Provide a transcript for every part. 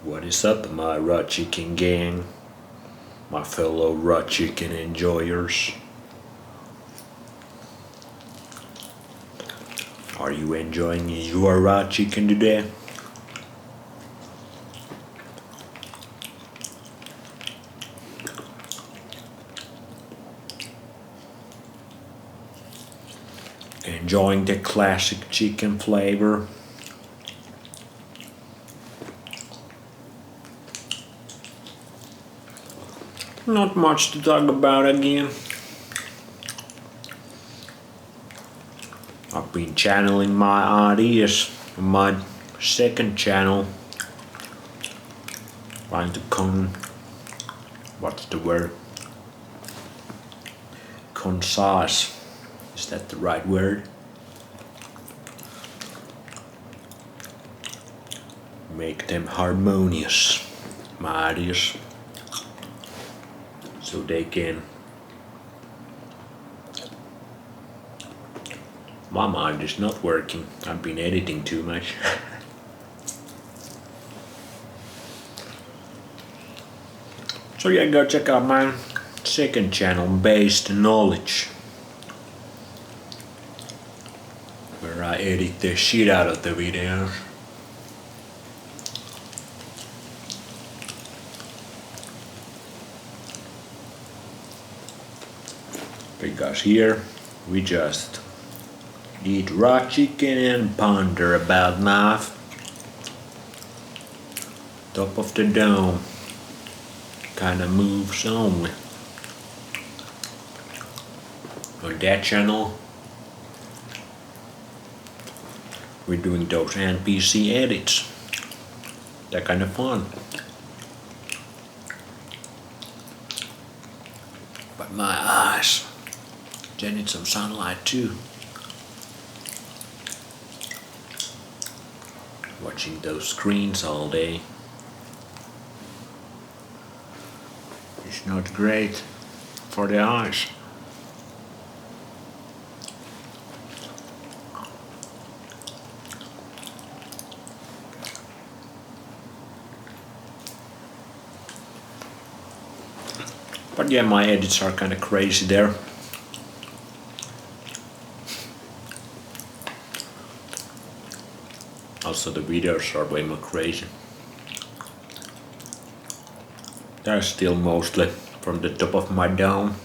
What is up, my raw chicken gang, my fellow raw chicken enjoyers? Are you enjoying your raw chicken today? Enjoying the classic chicken flavor? Not much to talk about again. I've been channeling my ideas on my second channel. Trying to what's the word? Concise. Is that the right word? Make them harmonious, my ideas. So they can. My mind is not working. I've been editing too much. So yeah, go check out my second channel, Based Knowledge, where I edit the shit out of the videos. Because here we just eat raw chicken and ponder about life. Top of the dome kinda moves only. On that channel we're doing those NPC edits. They're kinda fun. But my eyes, they need some sunlight too. Watching those screens all day is not great for the eyes. But yeah, my edits are kinda crazy there. Also the videos are way more crazy. They're still mostly from the top of my dome,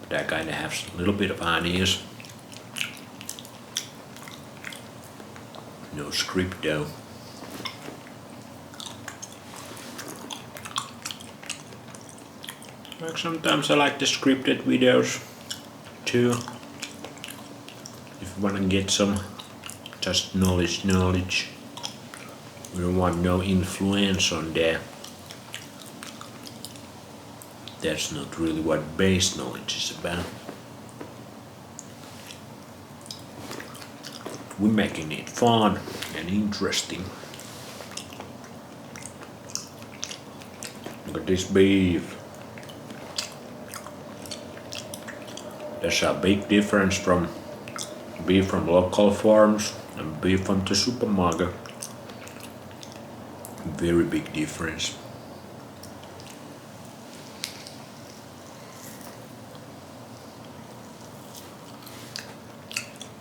but I kinda have a little bit of ideas. No script though. Like sometimes I like the scripted videos too. If you wanna get some just knowledge. We don't want no influence on there. That's not really what base knowledge is about. We're making it fun and interesting. Look at this beef. There's a big difference from beef from local farms and beef from the supermarket. Very big difference.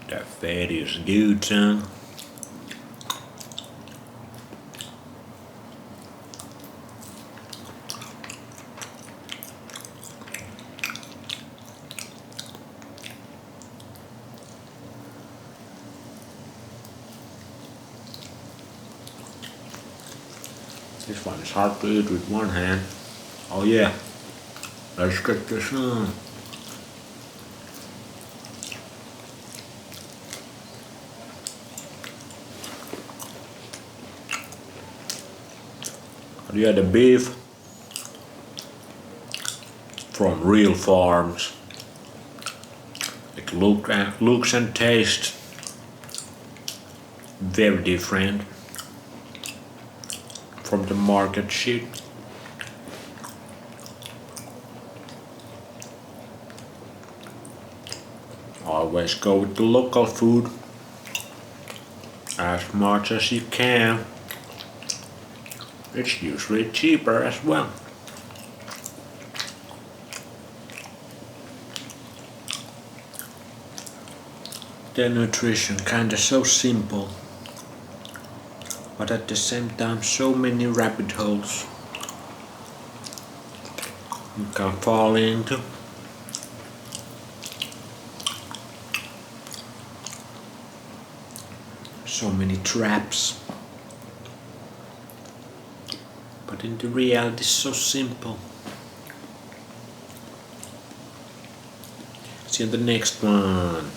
That fat is good, son. This one is hard to eat with one hand. Oh yeah, let's get this on. Yeah, the beef from real farms. It looks and tastes very different from the market shit. Always go with the local food as much as you can. It's usually cheaper as well. Their nutrition kinda so simple, but at the same time so many rabbit holes you can fall into. So many traps. But in the reality it's so simple. See you in the next one.